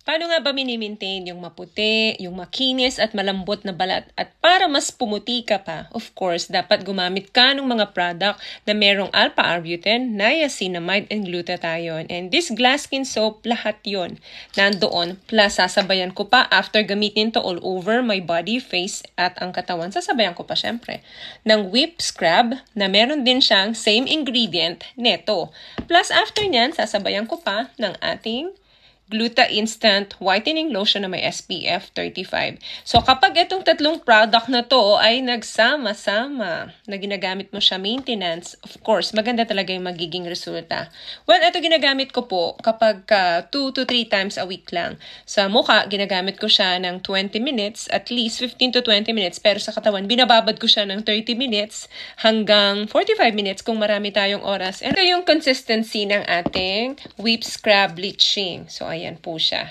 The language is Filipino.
Paano nga ba mini-maintain yung maputi, yung makinis at malambot na balat? At para mas pumuti ka pa, of course, dapat gumamit ka ng mga product na merong alpha-arbutin, niacinamide, and glutathione. And this glass skin soap, lahat yon nandoon. Plus, sasabayan ko pa after gamitin to all over my body, face, at ang katawan. Sasabayan ko pa syempre ng whip scrub na meron din siyang same ingredient neto. Plus, after nyan, sasabayan ko pa ng ating Gluta Instant Whitening Lotion na may SPF 35. So kapag itong tatlong product na to ay nagsama-sama na ginagamit mo siya maintenance, of course, maganda talaga yung magiging resulta. Well, ito ginagamit ko po kapag 2 to 3 times a week lang. Sa mukha, ginagamit ko siya ng 20 minutes, at least 15 to 20 minutes. Pero sa katawan, binababad ko siya ng 30 minutes hanggang 45 minutes kung marami tayong oras. And ito yung consistency ng ating whip scrub bleaching. So, ayan po siya.